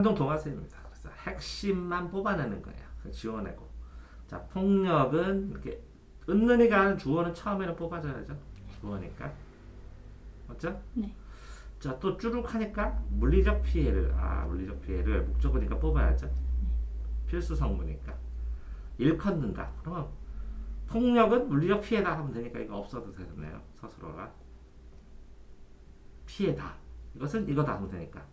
한동 동화쌤입니다. 그래서 핵심만 뽑아내는 거예요. 지워내고. 자, 폭력은 이렇게 은근히가 하는 주어는 처음에는 뽑아줘야죠. 주어니까. 맞죠? 네. 자, 또 쭈룩 하니까 물리적 피해를, 물리적 피해를 목적어니까 뽑아야죠. 필수 성분이니까. 일컫는다. 그러면 폭력은 물리적 피해다 하면 되니까 이거 없어도 되겠네요. 서술어가. 피해다. 이것은 이거다 하면 되니까.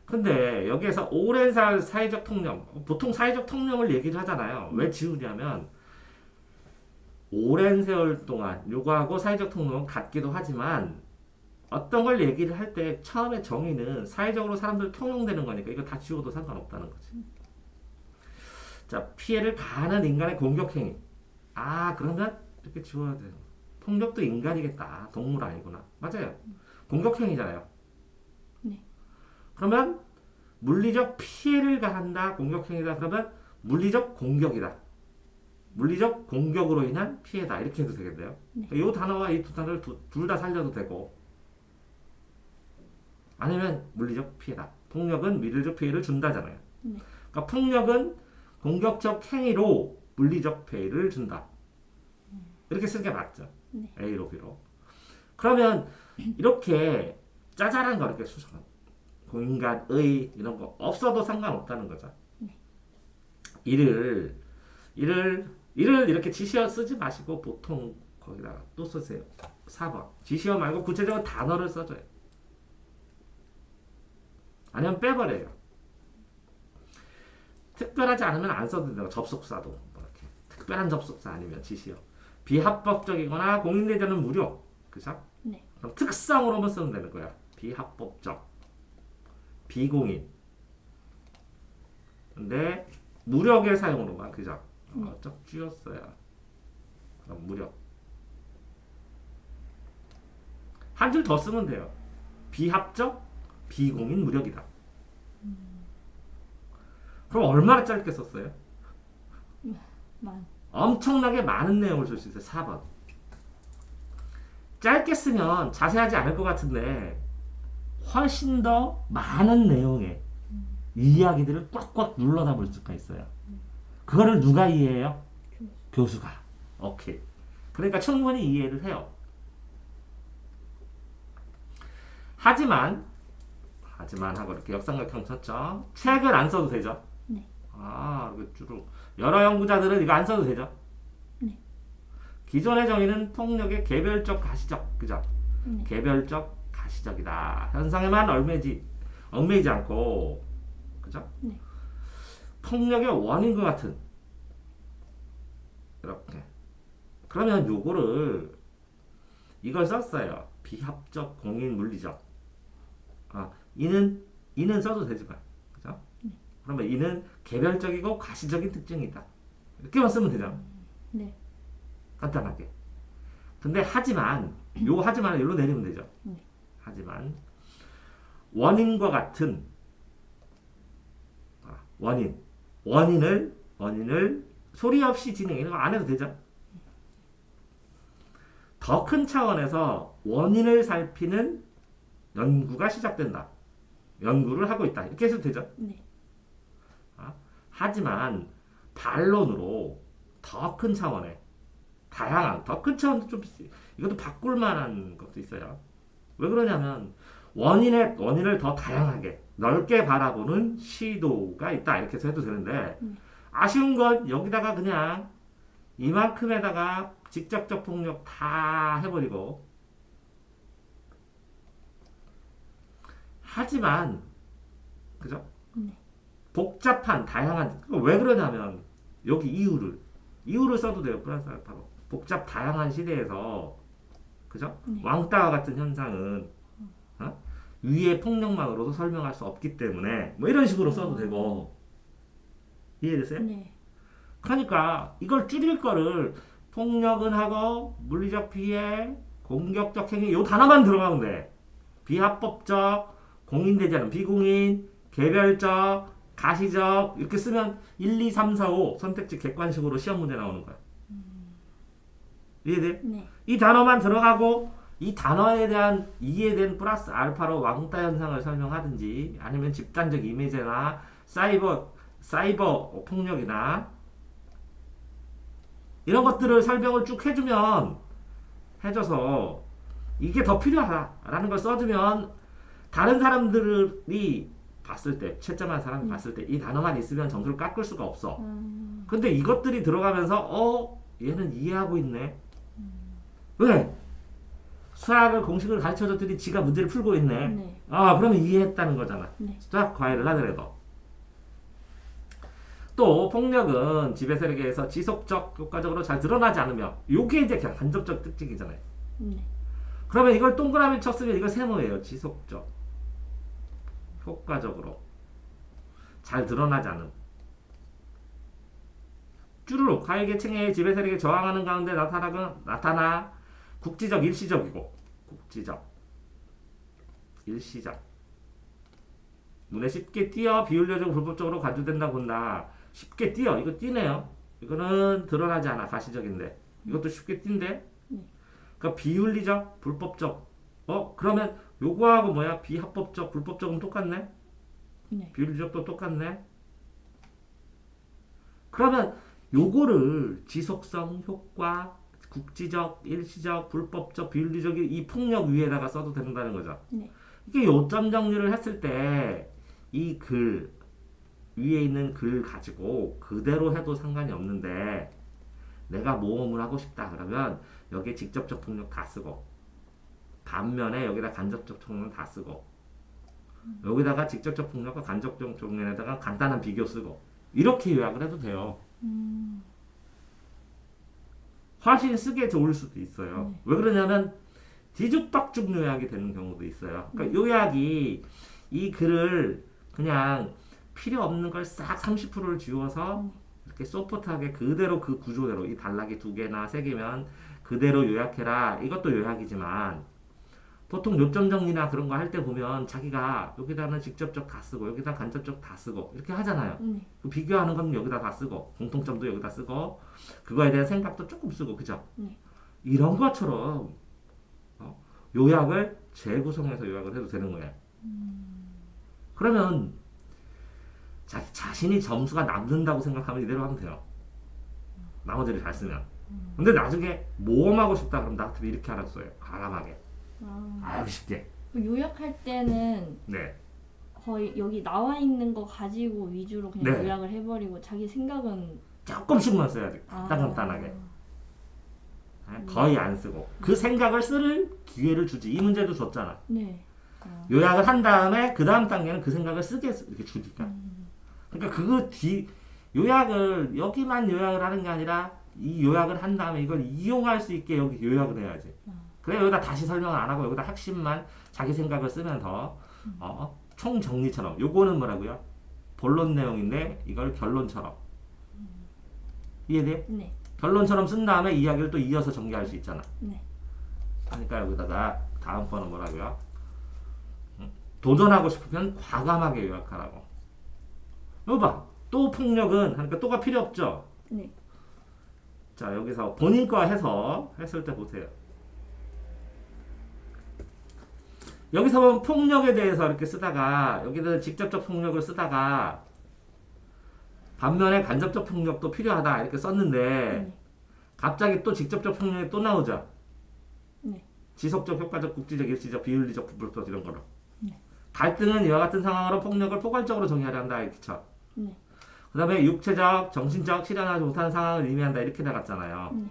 근데 여기에서 오랜 사회적 통념, 보통 사회적 통념을 얘기를 하잖아요. 왜 지우냐면 오랜 세월 동안 요거하고 사회적 통념은 같기도 하지만 어떤 걸 얘기를 할 때 처음에 정의는 사회적으로 사람들 통용되는 거니까 이거 다 지워도 상관없다는 거지. 자, 피해를 가하는 인간의 공격행위. 그러면 이렇게 지워야 돼요. 폭력도 인간이겠다. 동물 아니구나. 맞아요. 공격행위잖아요. 네. 그러면 물리적 피해를 가한다. 공격행위다. 그러면 물리적 공격이다. 물리적 공격으로 인한 피해다. 이렇게 해도 되겠네요. 네. 이 단어와 이 두 단어를 둘 다 살려도 되고 아니면 물리적 피해다. 폭력은 물리적 피해를 준다잖아요. 네. 그러니까 폭력은 공격적 행위로 물리적 피해를 준다. 이렇게 쓰는 게 맞죠. 네. A로 B로. 그러면 이렇게 짜잘한 거 이렇게 수정한 공간의 이런 거 없어도 상관없다는 거죠. 네. 이를 이렇게 지시어 쓰지 마시고 보통 거기다가 또 쓰세요. 4번. 지시어 말고 구체적인 단어를 써줘요. 아니면 빼버려요. 특별하지 않으면 안 써도 된다고. 접속사도 뭐 이렇게 특별한 접속사 아니면 지시어. 비합법적이거나 공인되지 않은 무료. 그죠? 네. 그럼 특성으로만 쓰면 되는 거야. 비합법적, 비공인. 근데 무력의 사용으로만, 그죠? 쩍 쥐었어요. 그럼 무력. 한 줄 더 쓰면 돼요. 비합적, 비공인 무력이다. 그럼 얼마나 짧게 썼어요? 엄청나게 많은 내용을 쓸 수 있어요. 4번. 짧게 쓰면 자세하지 않을 것 같은데 훨씬 더 많은 내용의 이야기들을 꽉꽉 눌러 담을 수가 있어요. 그거를 누가 이해해요? 교수가. 오케이. 그러니까 충분히 이해를 해요. 하지만 하고 이렇게 역삼각형 쳤죠. 책을 안 써도 되죠? 네. 이거 주로 여러 연구자들은 이거 안 써도 되죠? 네. 기존의 정의는 폭력의 개별적 가시적, 그죠? 네. 개별적 가시적이다. 현상에만 얽매이지 않고, 그죠? 네. 폭력의 원인과 같은 이렇게. 그러면 요거를 이걸 썼어요. 비합적, 공인, 물리적. 이는 써도 되지만, 그죠? 그러면 이는 개별적이고 가시적인 특징이 있다. 이렇게만 쓰면 되잖아. 네. 간단하게. 근데 하지만 하지만 일로 내리면 되죠. 네. 하지만 원인과 같은 원인을 소리 없이 진행해. 이거 안 해도 되죠. 더 큰 차원에서 원인을 살피는 연구가 시작된다. 연구를 하고 있다. 이렇게 해도 되죠. 네. 하지만 반론으로 더 큰 차원의 다양한 더 큰 차원도 좀 이것도 바꿀 만한 것도 있어요. 왜 그러냐면 원인을 더 다양하게 넓게 바라보는 시도가 있다. 이렇게 해서 해도 되는데 아쉬운 건 여기다가 그냥 이만큼에다가 직접적 폭력 다 해버리고 하지만 그죠? 네. 복잡한 다양한 왜 그러냐면 여기 이유를 써도 돼요. 플러스 알파로 복잡 다양한 시대에서 그죠? 네. 왕따와 같은 현상은 위의 폭력만으로도 설명할 수 없기 때문에 뭐 이런 식으로 써도 되고 이해되세요? 네. 그러니까 이걸 줄일 거를 폭력은 하고 물리적 피해, 공격적 행위 요 단어만 들어가면 돼. 비합법적, 공인되지 않은 비공인, 개별적, 가시적 이렇게 쓰면 1, 2, 3, 4, 5 선택지 객관식으로 시험 문제 나오는 거야. 이해돼? 네. 이 단어만 들어가고 이 단어에 대한 이해에 대한 플러스 알파로 왕따 현상을 설명하든지 아니면 집단적 이미지나 사이버 폭력이나 이런 것들을 설명을 쭉 해줘서 이게 더 필요하다라는 걸 써주면 다른 사람들이 봤을 때 채점한 사람이 봤을 때 이 단어만 있으면 점수를 깎을 수가 없어. 근데 이것들이 들어가면서 얘는 이해하고 있네. 왜? 수학을 공식을 가르쳐줬더니 지가 문제를 풀고 있네. 네. 그러면 이해했다는 거잖아. 네. 수학 과외를 하더라도. 또 폭력은 지배 세력에서 지속적 효과적으로 잘 드러나지 않으며 요게 이제 간접적 특징이잖아요. 네. 그러면 이걸 동그라미 쳤으면 이거 세모예요. 지속적 효과적으로 잘 드러나지 않음. 쭈루룩 하위계층의 지배 세력에 저항하는 가운데 나타나 국지적 일시적이고 일시적 눈에 쉽게 띄어 비윤리적 불법적으로 간주된다고 본다. 쉽게 띄어 이거 띄네요. 이거는 드러나지 않아 가시적인데 이것도 쉽게 띈데. 그러니까 비윤리적 불법적 그러면 요거하고 뭐야 비합법적 불법적은 똑같네. 네. 비윤리적도 똑같네. 그러면 요거를 지속성 효과 국지적 일시적 불법적 비윤리적인 이 폭력 위에다가 써도 된다는 거죠. 네. 이게 요점 정리를 했을 때 이 글 위에 있는 글 가지고 그대로 해도 상관이 없는데 내가 모험을 하고 싶다 그러면 여기에 직접적 폭력 다 쓰고 반면에 여기다 간접적 폭력 다 쓰고 여기다가 직접적 폭력과 간접적 폭력에다가 간단한 비교 쓰고 이렇게 요약을 해도 돼요. 훨씬 쓰기에 좋을 수도 있어요. 네. 왜 그러냐면 뒤죽박죽 요약이 되는 경우도 있어요. 그러니까 요약이 이 글을 그냥 필요 없는 걸 싹 30%를 지워서 이렇게 소프트하게 그대로 그 구조대로 이 단락이 2개나 3개면 그대로 요약해라. 이것도 요약이지만 보통 요점 정리나 그런 거 할 때 보면 자기가 여기다는 직접적 다 쓰고 여기다 간접적 다 쓰고 이렇게 하잖아요. 그 비교하는 건 여기다 다 쓰고 공통점도 여기다 쓰고 그거에 대한 생각도 조금 쓰고 그죠? 네. 이런 것처럼 요약을 재구성해서 요약을 해도 되는 거예요. 그러면 자신이 점수가 남는다고 생각하면 이대로 하면 돼요. 나머지를 잘 쓰면. 근데 나중에 모험하고 싶다 그러면 나 같으면 이렇게 알았어요. 과감하게. 아주 쉽게. 요약할 때는 네. 거의 여기 나와 있는 거 가지고 위주로 그냥 네. 요약을 해버리고 자기 생각은 조금씩만 써야지. 간단하게. 거의 안 쓰고. 그 생각을 쓸 기회를 주지. 이 문제도 줬잖아. 네. 요약을 한 다음에 그 다음 단계는 그 생각을 쓰게 이렇게 주니까. 그러니까 그거 요약을 여기만 요약을 하는 게 아니라 이 요약을 한 다음에 이걸 이용할 수 있게 여기 요약을 해야지. 그래 여기다 다시 설명을 안 하고 여기다 핵심만 자기 생각을 쓰면 더 총 정리처럼. 요거는 뭐라고요? 본론 내용인데 이걸 결론처럼. 이해돼? 네. 결론처럼 쓴 다음에 이야기를 또 이어서 전개할 수 있잖아. 네. 그러니까 여기다가 다음 번은 뭐라고요? 도전하고 싶으면 과감하게 요약하라고. 이거 봐. 또 폭력은 하니까 또가 필요 없죠. 네. 자 여기서 본인 거 해서 했을 때 보세요. 여기서 보면 폭력에 대해서 이렇게 쓰다가 여기다 직접적 폭력을 쓰다가 반면에 간접적 폭력도 필요하다 이렇게 썼는데 네. 갑자기 또 직접적 폭력이 또 나오죠. 네. 지속적, 효과적, 국지적, 일시적, 비윤리적, 불법적 이런 거로. 네. 갈등은 이와 같은 상황으로 폭력을 포괄적으로 정의하려 한다 이렇게 쳐. 네. 그 다음에 육체적, 정신적, 실현하지 못하는 상황을 의미한다 이렇게 나갔잖아요. 네.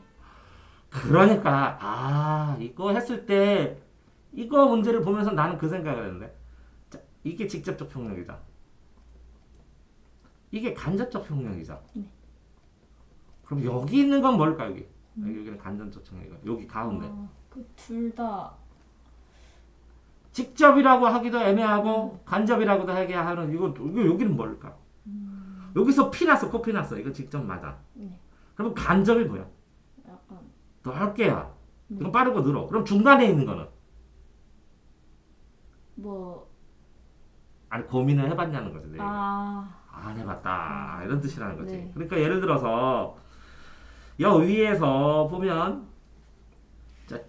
그러니까 이거 했을 때 이거 문제를 보면서 나는 그 생각을 했는데 자, 이게 직접적 폭력이죠. 이게 간접적 폭력이죠. 네. 그럼 여기 있는 건 뭘까 여기? 여기는 간접적 폭력이고 여기 가운데 그 둘 다 직접이라고 하기도 애매하고 간접이라고도 하게 하는 이거 여기는 뭘까? 여기서 피 났어 코피 났어 이거 직접 맞아. 네. 그럼 간접이 뭐야? 약간 넓게야. 이거 빠르고 늘어. 그럼 중간에 있는 거는 뭐 아니 고민을 해봤냐는 거지. 안 해봤다 이런 뜻이라는 거지. 네. 그러니까 예를 들어서 여 위에서 보면 자,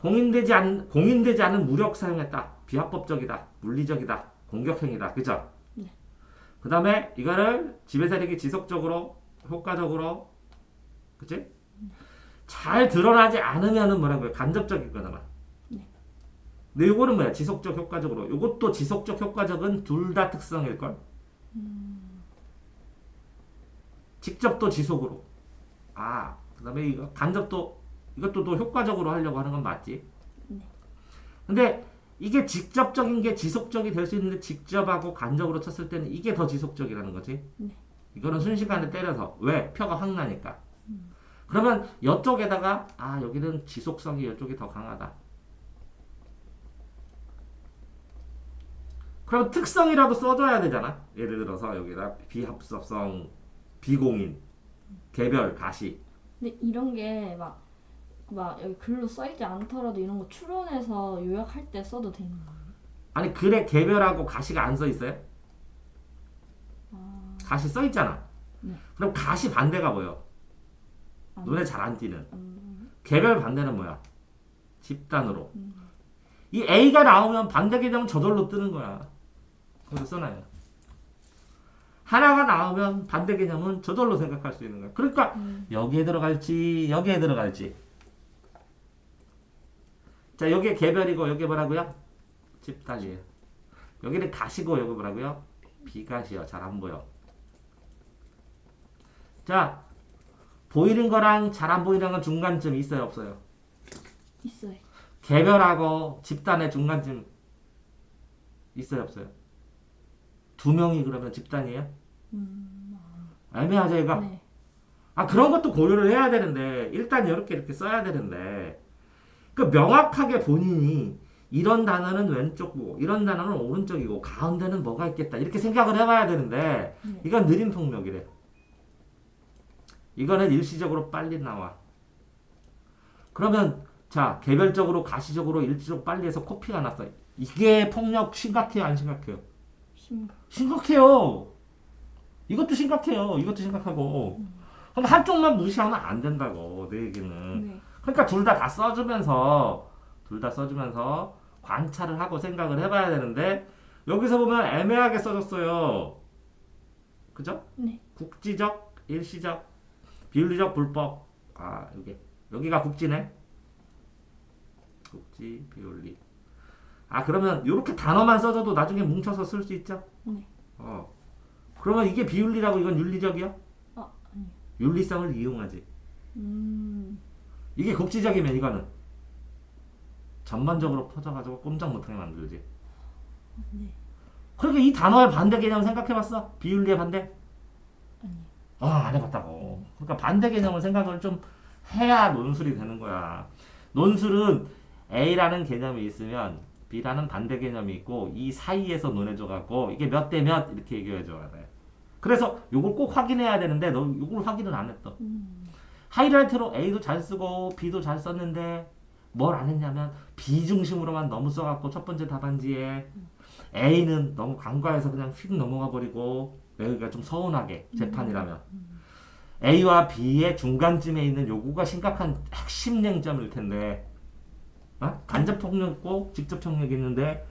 공인되지 않은 무력 사용했다. 비합법적이다. 물리적이다. 공격행위다. 그죠? 네. 그 다음에 이거를 지배 세력이 지속적으로 효과적으로 그치? 잘 드러나지 않으면은 뭐라고요? 간접적인 거잖아. 네. 근데 요거는 뭐야? 지속적 효과적으로. 요것도 지속적 효과적은 둘 다 특성일걸? 직접도 지속으로. 아, 그 다음에 이거 간접도 이것도 또 효과적으로 하려고 하는 건 맞지? 네. 근데 이게 직접적인 게 지속적이 될 수 있는데 직접하고 간접으로 쳤을 때는 이게 더 지속적이라는 거지. 네. 이거는 순식간에 때려서 왜? 표가 확 나니까. 그러면 이쪽에다가 아 여기는 지속성이 이쪽이 더 강하다. 그럼 특성이라도 써줘야 되잖아. 예를 들어서 여기다 비합법성, 비공인, 개별, 가시. 근데 이런 게 막 여기 글로 써있지 않더라도 이런 거 추론해서 요약할 때 써도 되는 거예요? 아니 글에 개별하고 가시가 안 써 있어요? 아, 가시 써 있잖아. 네. 그럼 가시 반대가 뭐예요? 안- 눈에 잘 안 띄는. 안- 개별 반대는 뭐야? 집단으로. 이 A가 나오면 반대 개념은 저절로 뜨는 거야. 거기서 써놔요. 하나가 나오면 반대 개념은 저절로 생각할 수 있는 거야. 그러니까 여기에 들어갈지 여기에 들어갈지. 자 여기에 개별이고 여기 뭐라고요? 집단이에요. 여기는 가시고 여기 뭐라고요? 비가시요. 잘 안 보여. 자 보이는 거랑 잘 안 보이는 건 중간쯤 있어요 없어요? 있어요. 개별하고 집단의 중간쯤 있어요 없어요? 두 명이 그러면 집단이에요? 애매하죠 이거? 네. 아 그런 것도 고려를 해야 되는데 일단 이렇게 써야 되는데 그 명확하게 본인이 이런 단어는 왼쪽이고 이런 단어는 오른쪽이고 가운데는 뭐가 있겠다 이렇게 생각을 해봐야 되는데 네. 이건 느린 폭력이래. 이거는 일시적으로 빨리 나와. 그러면 자 개별적으로 가시적으로 일시적으로 빨리 해서 코피가 났어. 이게 폭력 심각해요 안 심각해요? 심각. 심각해요. 이것도 심각해요. 이것도 심각하고. 그럼 한쪽만 무시하면 안 된다고 내 얘기는. 네. 그러니까 둘 다 써주면서 관찰을 하고 생각을 해봐야 되는데 여기서 보면 애매하게 써졌어요. 그죠? 네. 국지적, 일시적, 비윤리적, 불법. 아 여기가 국지네. 국지, 비윤리. 아 그러면 이렇게 단어만 써줘도 나중에 뭉쳐서 쓸 수 있죠? 네. 그러면 이게 비윤리라고 이건 윤리적이요? 아니요. 윤리성을 이용하지. 음. 이게 국지적이면 이거는 전반적으로 퍼져가지고 꼼짝 못하게 만들지. 네. 그러니까 이 단어의 반대 개념 생각해봤어? 비윤리의 반대? 아니요. 안 해봤다고. 그러니까 반대 개념을 생각을 좀 해야 논술이 되는 거야. 논술은 A라는 개념이 있으면 B라는 반대 개념이 있고 이 사이에서 논해줘갖고 이게 몇 대 몇 이렇게 얘기해줘야 돼. 그래서 요걸 꼭 확인해야 되는데 너 요걸 확인을 안 했어. 하이라이트로 A도 잘 쓰고 B도 잘 썼는데 뭘 안 했냐면 B 중심으로만 너무 써갖고 첫 번째 답안지에 A는 너무 간과해서 그냥 휙 넘어가 버리고 여기가 좀 서운하게 재판이라면 A와 B의 중간쯤에 있는 요구가 심각한 핵심 쟁점일 텐데 간접 폭력 있고 직접 폭력이 있는데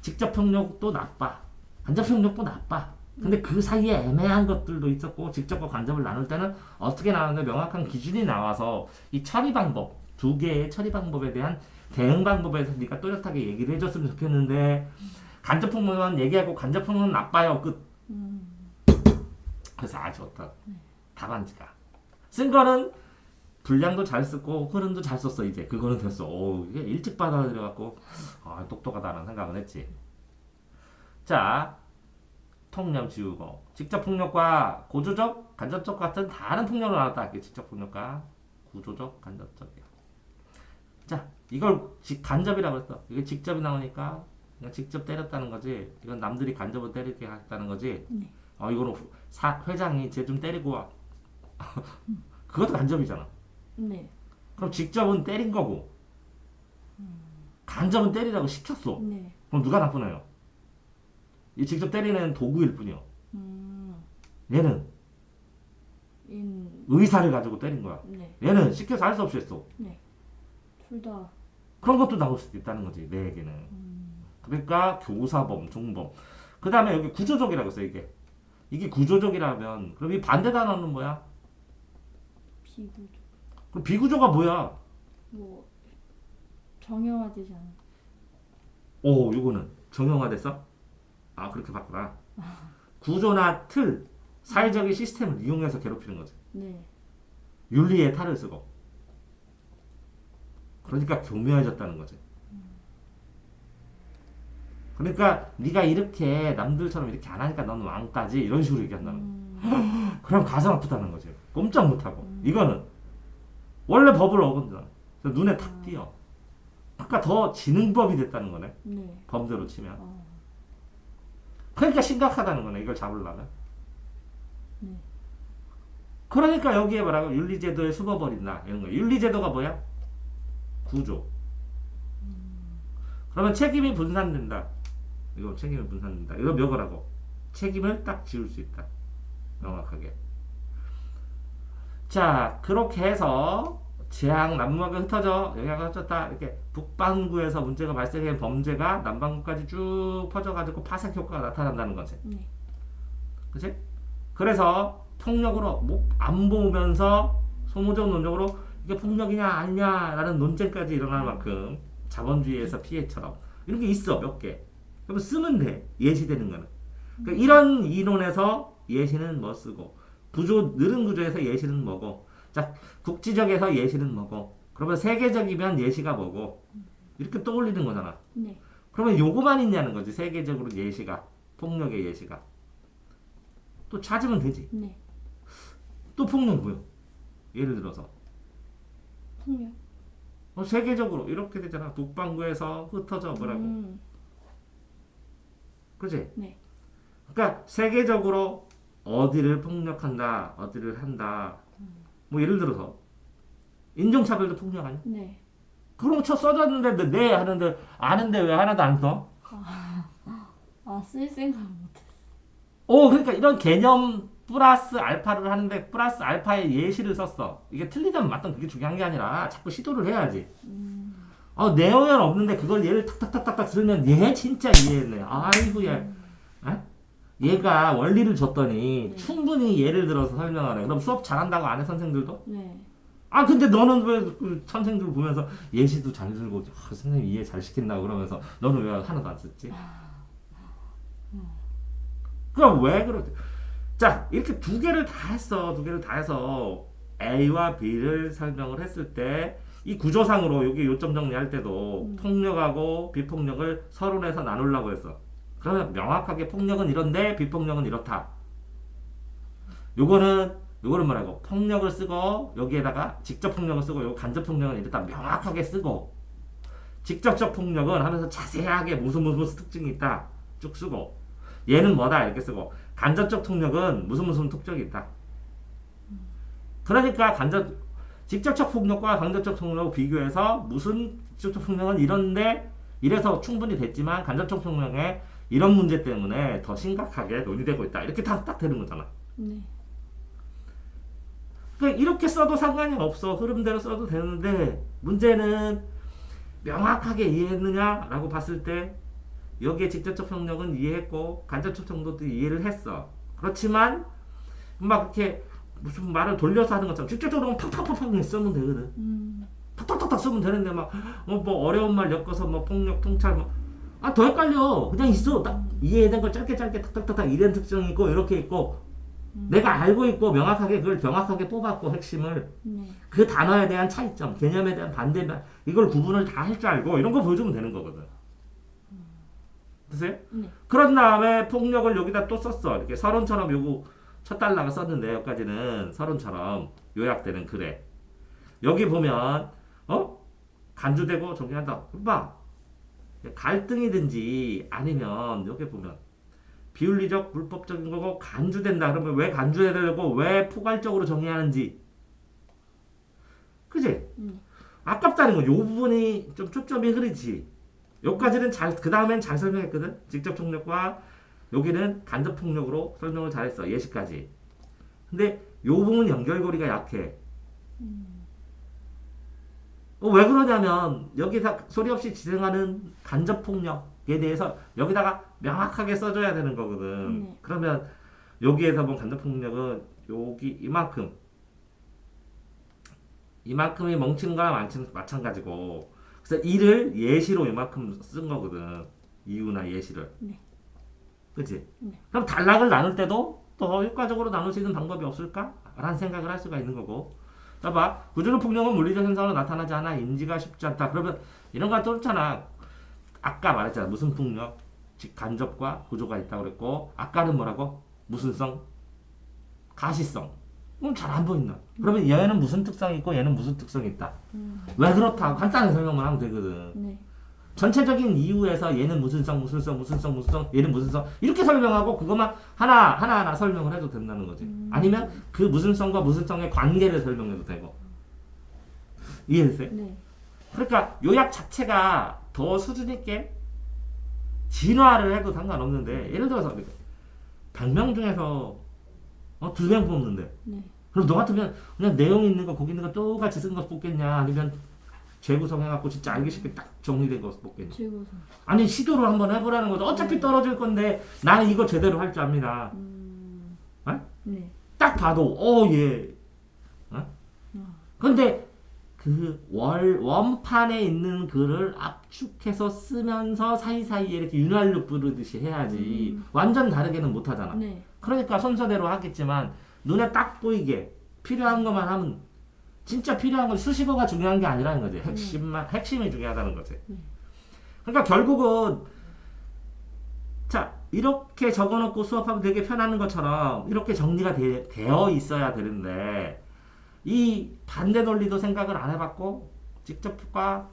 직접 폭력도 나빠 간접 폭력도 나빠 근데 그 사이에 애매한 것들도 있었고 직접과 간접을 나눌 때는 어떻게 나누는데 명확한 기준이 나와서 이 처리 방법 두 개의 처리 방법에 대한 대응 방법에 대해서 네가 또렷하게 얘기를 해줬으면 좋겠는데 간접 폭력은 얘기하고 간접 폭력은 나빠요 끝. 그래서 좋다 답안지가 쓴 거는 분량도 잘 쓰고 흐름도 잘 썼어 이제 그거는 됐어. 이게 일찍 받아들여갖고 똑똑하다는 생각은 했지. 자 통념 지우고 직접 폭력과 고조적, 간접적 같은 다른 폭력으로 나눴다. 직접 폭력과 구조적, 간접적이야. 자 이걸 간접이라고 했어. 이게 직접이 나오니까 그냥 직접 때렸다는 거지. 이건 남들이 간접을 때리게 했다는 거지. 네. 이거는 회장이 쟤 좀 때리고 와. 그것도 간접이잖아. 네. 그럼 직접은 때린 거고 간접은 때리라고 시켰어. 네. 그럼 누가 나쁘나요? 이 직접 때리는 도구일 뿐이요. 얘는 의사를 가지고 때린 거야. 네. 얘는 시켜서 할 수 없이 했어. 네. 둘 다 그런 것도 나올 수도 있다는 거지 내 얘기는. 그러니까 교사범, 종범. 그 다음에 여기 구조적이라고 써 이게 구조적이라면 그럼 이 반대 단어는 뭐야? 비구조. 그럼 비구조가 뭐야? 뭐 정형화되지 않은. 오, 이거는 정형화됐어? 아, 그렇게 봤구나. 구조나 틀, 사회적인 시스템을 이용해서 괴롭히는 거지. 네. 윤리의 탈을 쓰고. 그러니까 교묘해졌다는 거지. 그러니까 네가 이렇게 남들처럼 이렇게 안 하니까 넌 왕따지 이런 식으로 얘기한다는 거야. 그럼 가슴 아프다는 거지. 꼼짝 못하고. 이거는 원래 법을 어긴다. 눈에 탁 띄어. 그러니까 더 지능법이 됐다는 거네. 네. 범죄로 치면. 어. 그러니까 심각하다는 거네. 이걸 잡으려면. 네. 그러니까 여기에 뭐라고 윤리제도에 숨어버린다 이런 거야. 윤리제도가 뭐야? 구조. 그러면 책임이 분산된다. 이거 책임이 분산된다. 이거 몇거라고? 책임을 딱 지울 수 있다. 명확하게. 자, 그렇게 해서 재앙 남북하게 흩어져 영향을 흩었다. 이렇게 북반구에서 문제가 발생한 범죄가 남반구까지 쭉 퍼져가지고 파생 효과가 나타난다는 거지. 네. 그치? 그래서 폭력으로 안 보면서 소모적 논적으로 이게 폭력이냐 아니냐라는 논쟁까지 일어날 만큼 자본주의에서 피해처럼 이런 게 있어 몇 개. 그럼 쓰면 돼. 예시되는 거는. 그러니까 이런 이론에서 예시는 뭐 쓰고 구조 느른 구조에서 예시는 뭐고 자 국지적에서 예시는 뭐고 그러면 세계적이면 예시가 뭐고 이렇게 떠올리는 거잖아. 네. 그러면 요거만 있냐는 거지. 세계적으로 예시가 폭력의 예시가 또 찾으면 되지. 네. 또 폭력 뭐요? 예를 들어서 폭력. 세계적으로 이렇게 되잖아. 북반구에서 흩어져 뭐라고. 그지? 네. 그러니까 세계적으로 어디를 폭력한다, 어디를 한다. 뭐 예를 들어서 인종차별도 폭력 아니야? 네. 그런 거 써졌는데 네 하는데 아는데 왜 하나도 안 써? 쓸 생각을 못했어. 그러니까 이런 개념 플러스 알파를 하는데 플러스 알파의 예시를 썼어. 이게 틀리든 맞든 그게 중요한 게 아니라 자꾸 시도를 해야지. 내용은 없는데 그걸 얘를 탁탁탁탁탁 들으면 얘 진짜 이해했네. 아이고 얘. 얘가 원리를 줬더니 네. 충분히 예를 들어서 설명하네. 그럼 수업 잘한다고 안 해 선생들도? 네. 근데 너는 왜그 선생들 보면서 예시도 잘 들고 선생님 이해 잘 시킨다고 그러면서 너는 왜 하나도 안 썼지? 그럼 왜 그러지? 자 이렇게 두 개를 다 해서 A와 B를 설명을 했을 때 이 구조상으로 여기 요점 정리할 때도 폭력하고 비폭력을 서론에서 나누려고 했어. 그러면 명확하게 폭력은 이런데 비폭력은 이렇다. 요거는 뭐라고? 폭력을 쓰고 여기에다가 직접 폭력을 쓰고 요 간접 폭력은 이렇다 명확하게 쓰고 직접적 폭력은 하면서 자세하게 무슨 특징이 있다 쭉 쓰고 얘는 뭐다 이렇게 쓰고 간접적 폭력은 무슨 특징이 있다. 그러니까 직접적 폭력과 간접적 폭력을 비교해서 무슨 직접적 폭력은 이런데 이래서 충분히 됐지만 간접적 폭력에 이런 문제 때문에 더 심각하게 논의되고 있다. 이렇게 딱 되는 거잖아. 네. 그러니까 이렇게 써도 상관이 없어. 흐름대로 써도 되는데 문제는 명확하게 이해했느냐라고 봤을 때 여기에 직접적 폭력은 이해했고 간접적 정도도 이해를 했어. 그렇지만 막 이렇게 무슨 말을 돌려서 하는 것처럼 직접적으로 팍팍팍팍 쓰면 되거든. 탁탁탁탁 쓰면 되는데 뭐 어려운 말 엮어서 뭐 폭력 통찰 더 헷갈려. 그냥 있어. 딱 이해된 걸 짧게 탁탁탁탁 이런 특징이 있고 이렇게 있고 내가 알고 있고 명확하게 그걸 명확하게 뽑았고 핵심을 네. 그 단어에 대한 차이점, 개념에 대한 반대면 이걸 구분을 다 할 줄 알고 이런 거 보여주면 되는 거거든. 됐어요? 네. 그런 다음에 폭력을 여기다 또 썼어. 이렇게 서론처럼 요거 첫 달라가 썼는데 여기까지는 서론처럼 요약되는 글에 여기 보면 간주되고 정리한다. 봐. 갈등이든지 아니면 여기 보면 비윤리적 불법적인 거고 간주된다. 그러면 왜 간주되려고 왜 포괄적으로 정의하는지. 그지? 아깝다는 거. 요 부분이 좀 초점이 흐르지. 여기까지는 그 다음엔 잘 설명했거든. 직접 폭력과 여기는 간접 폭력으로 설명을 잘했어. 예시까지. 근데 요 부분 연결고리가 약해. 왜 그러냐면 여기서 소리 없이 진행하는 간접 폭력에 대해서 여기다가 명확하게 써줘야 되는 거거든. 네. 그러면 여기에서 본 간접 폭력은 여기 이만큼이 뭉친 거랑 마찬가지고 그래서 이를 예시로 이만큼 쓴 거거든. 이유나 예시를. 네. 그치? 네. 그럼 단락을 나눌 때도 더 효과적으로 나눌 수 있는 방법이 없을까? 라는 생각을 할 수가 있는 거고. 봐봐. 구조적 폭력은 물리적 현상으로 나타나지 않아 인지가 쉽지 않다. 그러면 이런 거 떠올잖아. 아까 말했잖아. 무슨 폭력? 즉 간접과 구조가 있다고 그랬고 아까는 뭐라고? 무슨성? 가시성. 잘 안 보인다. 그러면 얘는 무슨 특성이 있고 얘는 무슨 특성이 있다. 왜 그렇다? 간단히 설명만 하면 되거든. 네. 전체적인 이유에서 얘는 무슨성, 얘는 무슨성 이렇게 설명하고 그것만 하나하나 설명을 해도 된다는 거지. 아니면 그 무슨성과 무슨성의 관계를 설명해도 되고. 이해됐어요? 네. 그러니까 요약 자체가 더 수준 있게 진화를 해도 상관없는데 예를 들어서 100명 중에서 2명 뽑는데 네. 그럼 너 같으면 그냥 내용 있는 거 거기 있는 거 똑같이 쓴 거 뽑겠냐 아니면 재구성해갖고 진짜 알기 쉽게 딱 정리된 거 뽑겠냐. 재구성. 아니 시도를 한번 해보라는 거죠. 어차피 떨어질 건데 나는 이거 제대로 할 줄 압니다. 네. 딱 봐도 얘. 근데 그 원판에 있는 글을 압축해서 쓰면서 사이사이에 이렇게 윤활유 뿌르듯이 해야지 완전 다르게는 못하잖아. 네. 그러니까 순서대로 하겠지만 눈에 딱 보이게 필요한 것만 하면 진짜 필요한 건 수식어가 중요한 게 아니라는 거지. 핵심이 중요하다는 거지. 그러니까 결국은 자 이렇게 적어놓고 수업하면 되게 편한 것처럼 이렇게 정리가 되어 있어야 되는데 이 반대 논리도 생각을 안 해봤고 직접과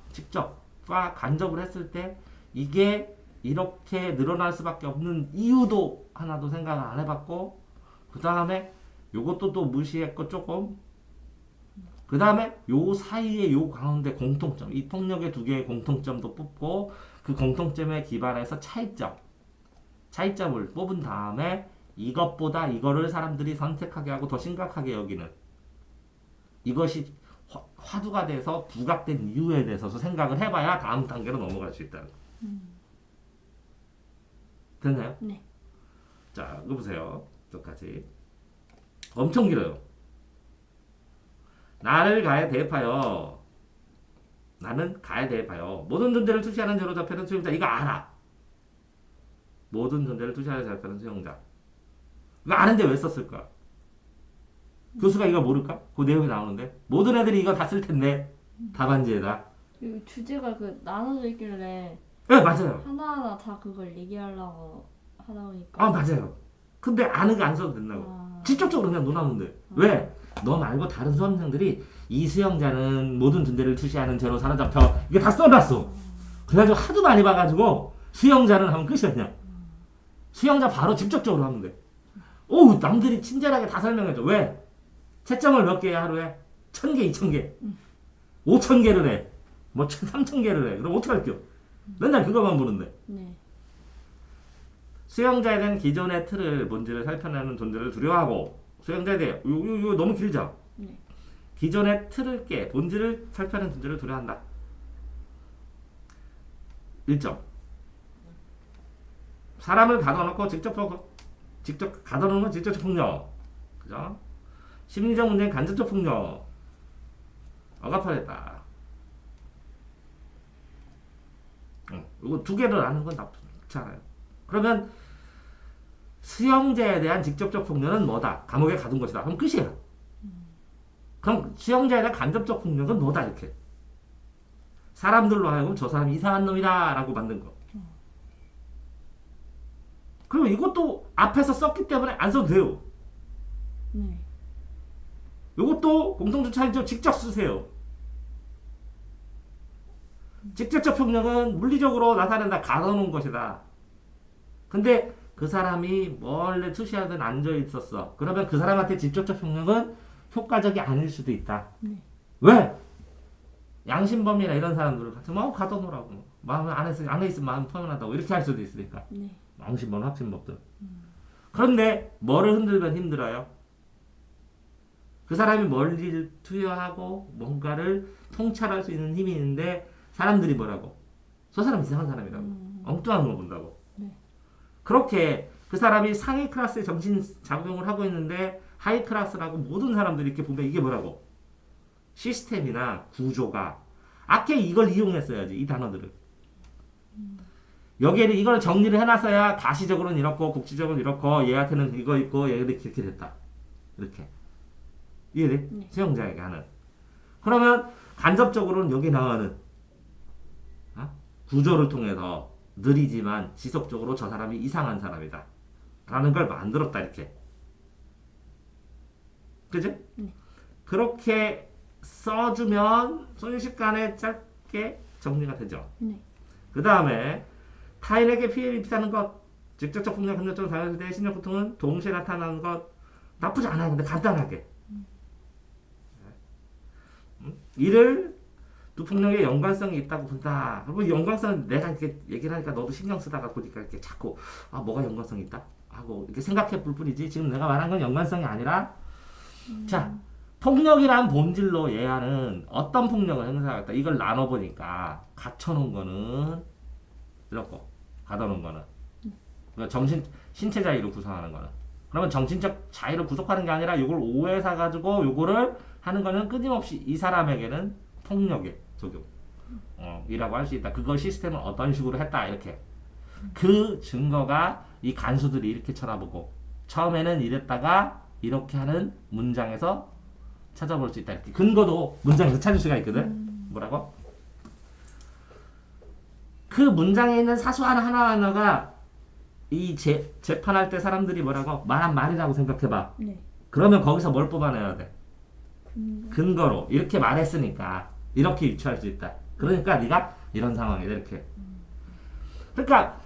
간접을 했을 때 이게 이렇게 늘어날 수밖에 없는 이유도 하나도 생각을 안 해봤고 그 다음에 요것도 또 무시했고 조금 그 다음에 요 사이에 요 가운데 공통점 이 폭력의 두 개의 공통점도 뽑고 그 공통점에 기반해서 차이점을 뽑은 다음에 이것보다 이거를 사람들이 선택하게 하고 더 심각하게 여기는 이것이 화두가 돼서 부각된 이유에 대해서 생각을 해봐야 다음 단계로 넘어갈 수 있다는 거. 됐나요? 네. 자, 이거 보세요. 똑같이. 엄청 길어요. 나는 가에 대입하여 모든 존재를 투시하는 죄로 잡혀는 수용자. 이거 알아. 모든 존재를 투시하는 죄로 잡혀는 수용자. 이거 아는데 왜 썼을까? 교수가 이거 모를까? 그 내용이 나오는데 모든 애들이 이거 다 쓸 텐데 답안지에다. 이 주제가 그 나눠져 있길래 네 맞아요. 하나하나 다 그걸 얘기하려고 하다 보니까. 아 맞아요. 근데 아는 거 안 써도 된다고. 직접적으로 그냥 논하면 돼. 왜? 너 말고 다른 수험생들이 이 수영자는 모든 존재를 투시하는 죄로 사로잡혀 이게 다 써놨어. 그래가지고 하도 많이 봐가지고 수영자는 하면 끝이야 그냥. 수영자 바로 직접적으로 하면 돼. 오 남들이 친절하게 다 설명해줘. 왜? 채점을 몇 개야 하루에? 1000개, 2000개, 5000개를 해. 뭐 3000개를 해. 그럼 어떡할게요? 맨날 그거만 보는데. 네. 수영자에 대한 기존의 틀을 본질을 살펴내는 존재를 두려워하고 수영자에 대해 이거 너무 길죠? 네. 기존의 틀을 깨 본질을 살펴내는 존재를 두려워한다. 1점. 사람을 가둬놓고 직접 가둬놓는 건 직접적 폭력. 그죠? 심리적 문제는 간접적 폭력. 억압하겠다. 이거 두 개를 아는 건 나쁘지 않아요. 그러면 수영자에 대한 직접적 폭력은 뭐다? 감옥에 가둔 것이다. 그럼 끝이야. 그럼 수영자에 대한 간접적 폭력은 뭐다? 이렇게. 사람들로 하여금 저 사람이 이상한 놈이다 라고 만든 거. 그리고 이것도 앞에서 썼기 때문에 안 써도 돼요. 네. 이것도 공통점 차이점 직접 쓰세요. 직접적 폭력은 물리적으로 나타낸다. 가둬놓은 것이다. 근데 그 사람이 원래 투시하든 앉아 있었어. 그러면 그 사람한테 직접적 폭력은 효과적이 아닐 수도 있다. 네. 왜? 양심범이나 이런 사람들을 같이 가둬놓으라고. 마음 안에 있으면 마음 편안하다고 이렇게 할 수도 있으니까. 네. 양심범, 확신범들. 그런데 뭐를 흔들면 힘들어요? 그 사람이 멀리를 투여하고 뭔가를 통찰할 수 있는 힘이 있는데 사람들이 뭐라고? 저 사람 이상한 사람이라고. 엉뚱한 거 본다고. 네. 그렇게 그 사람이 상위 클래스의 정신 작용을 하고 있는데 하위 클래스라고 모든 사람들이 이렇게 보면 이게 뭐라고? 시스템이나 구조가 악해 이걸 이용했어야지 이 단어들을. 여기에는 이걸 정리를 해놨어야 가시적으로는 이렇고 국지적으로는 이렇고 얘한테는 이거 있고 얘는 이렇게 됐다. 이렇게. 이해돼? 네. 수영자에게 하는. 그러면 간접적으로는 여기 나오는 구조를 통해서 느리지만 지속적으로 저 사람이 이상한 사람이다. 라는 걸 만들었다 이렇게. 그죠? 네. 그렇게 써주면 순식간에 짧게 정리가 되죠. 네. 그 다음에 타인에게 피해를 입히는 것, 직접적 폭력, 간접적 자연대 신적 고통은 동시에 나타나는 것 나쁘지 않아요. 근데 간단하게. 이를 두 폭력의 연관성이 있다고 본다. 그리고 연관성 내가 이렇게 얘기를 하니까 너도 신경 쓰다가 보니까 이렇게 자꾸 뭐가 연관성이 있다 하고 이렇게 생각해 볼 뿐이지 지금 내가 말한 건 연관성이 아니라 자 폭력이란 본질로 얘는 어떤 폭력을 행사하겠다. 이걸 나눠보니까 갖춰놓은 거는 이렇고 가둬놓은 거는 그러니까 신체 자유를 구성하는 거는 그러면 정신적 자유를 구속하는 게 아니라 이걸 오해사 가지고 요거를 하는 거는 끊임없이 이 사람에게는 폭력의 적용 이라고 할 수 있다. 그걸 시스템을 어떤 식으로 했다 이렇게 그 증거가 이 간수들이 이렇게 쳐다보고 처음에는 이랬다가 이렇게 하는 문장에서 찾아볼 수 있다. 이렇게 근거도 문장에서 찾을 수가 있거든. 뭐라고? 그 문장에 있는 사소한 하나하나가 이 재판할 때 사람들이 뭐라고 말한 말이라고 생각해봐. 네. 그러면 거기서 뭘 뽑아내야 돼? 근거로 이렇게 말했으니까 이렇게 유추할 수 있다. 그러니까 네가 이런 상황이다 이렇게. 그러니까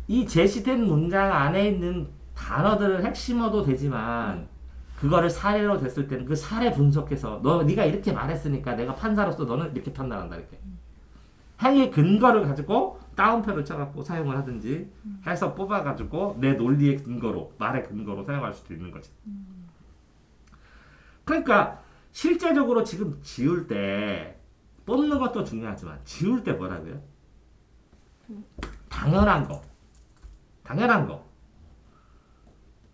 이 제시된 문장 안에 있는 단어들을 핵심어도 되지만 그거를 사례로 됐을 때는 그 사례 분석해서 네가 이렇게 말했으니까 내가 판사로서 너는 이렇게 판단한다 이렇게. 행위 근거를 가지고 따옴표를 쳐갖고 사용을 하든지 해서 뽑아가지고 내 논리의 근거로 말의 근거로 사용할 수도 있는 거지. 그러니까 실제적으로 지금 지울 때 뽑는 것도 중요하지만 지울 때 뭐라고요? 당연한 거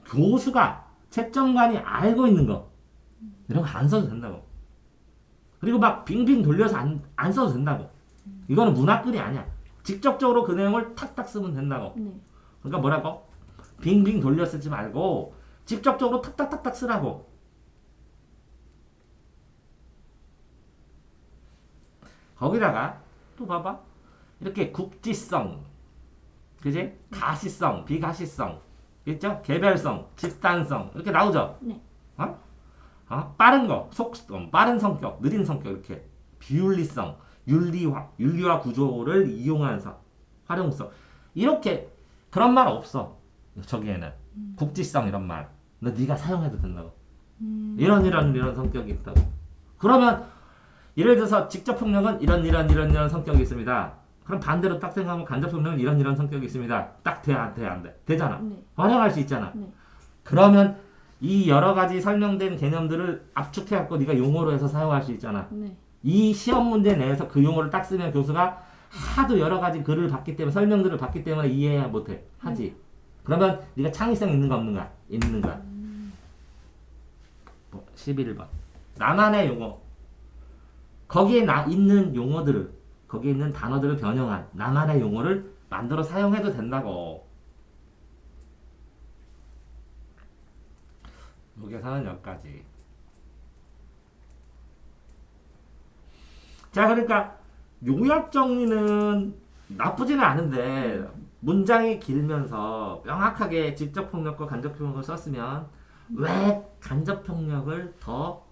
교수가 채점관이 알고 있는 거 이런 거 안 써도 된다고. 그리고 막 빙빙 돌려서 안 써도 된다고. 이거는 문학글이 아니야. 직접적으로 그 내용을 탁탁 쓰면 된다고. 네. 그러니까 뭐라고? 빙빙 돌려 쓰지 말고 직접적으로 탁탁탁탁 쓰라고. 거기다가 또 봐봐. 이렇게 국지성, 그지? 가시성, 비가시성, 있죠? 개별성, 집단성 이렇게 나오죠. 네. 빠른 거, 빠른 성격, 느린 성격 이렇게 비윤리성, 윤리화 구조를 이용한 활용성 이렇게 그런 말 없어. 저기에는 국지성 이런 말, 너 네가 사용해도 된다고. 이런 성격이 있다고. 그러면 예를 들어서 직접 폭력은 이런 성격이 있습니다. 그럼 반대로 딱 생각하면 간접 폭력은 이런 성격이 있습니다. 딱 돼, 안 돼, 안 돼. 되잖아. 네. 활용할 수 있잖아. 네. 그러면 이 여러 가지 설명된 개념들을 압축해갖고 네가 용어로 해서 사용할 수 있잖아. 네. 이 시험 문제 내에서 그 용어를 딱 쓰면 교수가 하도 여러 가지 글을 봤기 때문에 설명들을 봤기 때문에 이해 못해. 하지. 그러면 네가 창의성 있는 거 없는 거야? 있는 거야. 11번. 나만의 용어. 거기에 있는 용어들을 거기에 있는 단어들을 변형한 나만의 용어를 만들어 사용해도 된다고. 여기서는 여기까지. 자, 그러니까 요약 정리는 나쁘지는 않은데 문장이 길면서 명확하게 직접 폭력과 간접 폭력을 썼으면 왜 간접 폭력을 더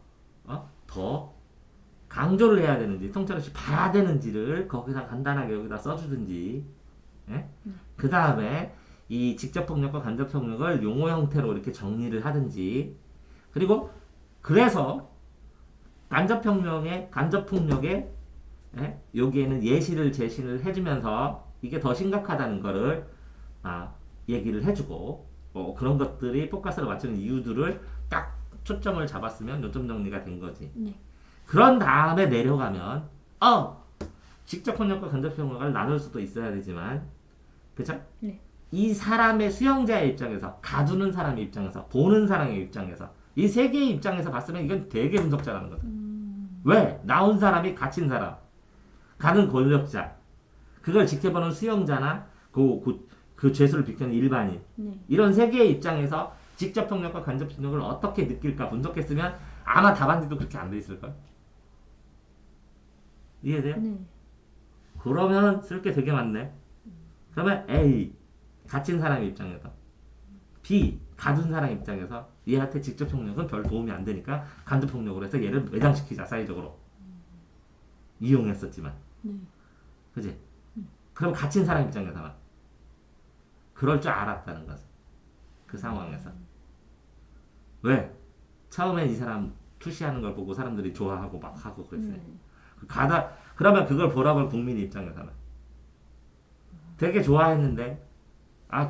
강조를 해야 되는지 통찰 없이 봐야 되는지를 거기다 간단하게 여기다 써주든지. 예? 그 다음에 이 직접 폭력과 간접 폭력을 용어 형태로 이렇게 정리를 하든지. 그리고 그래서 간접 폭력에 여기에는 예시를 제시를 해주면서 이게 더 심각하다는 거를 얘기를 해주고 그런 것들이 포커스를 맞추는 이유들을 딱 초점을 잡았으면 요점 정리가 된 거지. 네. 그런 다음에 내려가면 직접 폭력과 간접 폭력을 나눌 수도 있어야 되지만 그쵸? 네. 이 사람의 수용자의 입장에서 가두는 사람의 입장에서 보는 사람의 입장에서 이 세 개의 입장에서 봤으면 이건 되게 분석자라는 거다. 왜? 나온 사람이 갇힌 사람 가는 권력자 그걸 지켜보는 수용자나 그 죄수를 비켜는 일반인 네. 이런 세 개의 입장에서 직접 폭력과 간접 폭력을 어떻게 느낄까 분석했으면 아마 답안지도 그렇게 안 돼 있을걸? 이해돼요? 네. 그러면 쓸 게 되게 많네. 그러면 A 갇힌 사람 입장에서 B 가둔 사람 입장에서 얘한테 직접 폭력은 별 도움이 안 되니까 간접 폭력으로 해서 얘를 매장시키자 사회적으로 이용했었지만 네. 그지? 그럼 갇힌 사람 입장에서만 그럴 줄 알았다는 거지 그 상황에서 왜? 처음엔 이 사람 투시하는 걸 보고 사람들이 좋아하고 막 하고 그랬어요. 그러면 그걸 보라고 국민 입장에서는 되게 좋아했는데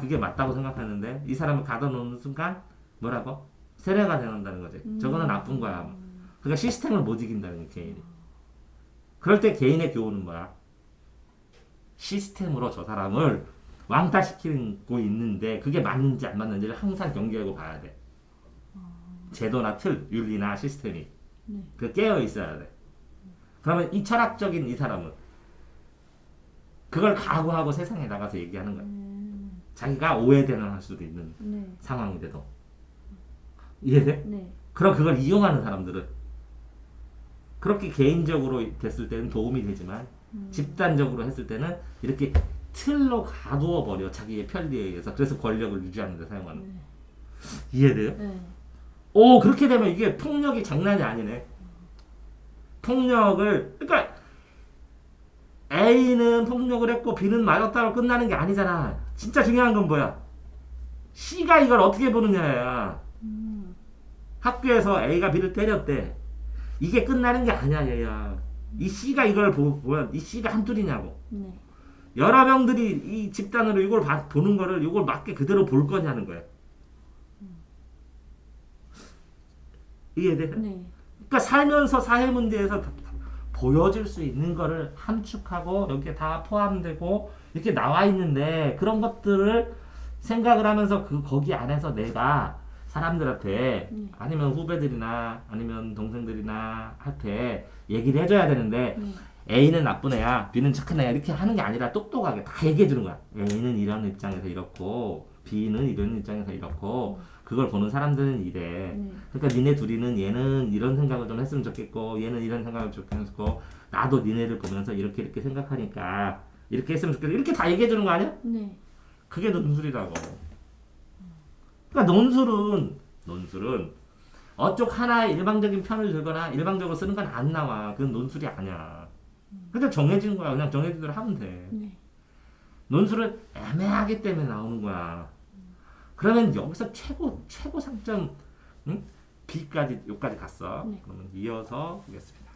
그게 맞다고 생각했는데 이 사람을 가둬놓는 순간 뭐라고? 세뇌가 된다는 거지. 저거는 나쁜 거야. 그러니까 시스템을 못 이긴다는 거야, 개인이. 그럴 때 개인의 교훈은 뭐야? 시스템으로 저 사람을 왕따시키고 있는데 그게 맞는지 안 맞는지를 항상 경계하고 봐야 돼. 제도나 틀, 윤리나 시스템이 네. 그 깨어 있어야 돼. 그러면 이 철학적인 이 사람은 그걸 각오하고 세상에 나가서 얘기하는 거야. 자기가 오해되는 수도 있는 네. 상황인데도 이해돼? 네. 그럼 그걸 이용하는 사람들은 그렇게 개인적으로 됐을 때는 도움이 되지만 집단적으로 했을 때는 이렇게 틀로 가두어 버려 자기의 편리에 의해서 그래서 권력을 유지하는 데 사용하는 네. 이해돼요? 네. 오 그렇게 되면 이게 폭력이 장난이 아니네. 폭력을 그러니까 A는 폭력을 했고 B는 맞았다고 끝나는 게 아니잖아. 진짜 중요한 건 뭐야? C가 이걸 어떻게 보느냐야. 학교에서 A가 B를 때렸대. 이게 끝나는 게 아니야 얘야. 이 C가 이걸 보면 이 C가 한둘이냐고. 네. 여러 명들이 이 집단으로 이걸 보는 거를 이걸 맞게 그대로 볼 거냐는 거야. 이해돼? 네. 그러니까 살면서 사회 문제에서 보여질 수 있는 거를 함축하고 여기에 다 포함되고 이렇게 나와 있는데 그런 것들을 생각을 하면서 거기 안에서 내가 사람들한테 아니면 후배들이나 아니면 동생들이나 한테 얘기를 해줘야 되는데 네. A는 나쁜 애야 B는 착한 애야 이렇게 하는 게 아니라 똑똑하게 다 얘기해 주는 거야. A는 이런 입장에서 이렇고 B는 이런 입장에서 이렇고 그걸 보는 사람들은 이래. 그러니까 니네 둘이는 얘는 이런 생각을 좀 했으면 좋겠고 얘는 이런 생각을 좋겠고 나도 니네를 보면서 이렇게 생각하니까 이렇게 했으면 좋겠다. 이렇게 다 얘기해 주는 거 아니야? 네. 그게 논술이라고. 그러니까 논술은 어쪽 하나의 일방적인 편을 들거나 일방적으로 쓰는 건 안 나와. 그건 논술이 아니야. 그냥 정해진 거야. 그냥 정해진 대로 하면 돼. 네. 논술은 애매하기 때문에 나오는 거야. 그러면 여기서 최고 상점 B까지 여기까지 갔어. 네. 그러면 이어서 보겠습니다.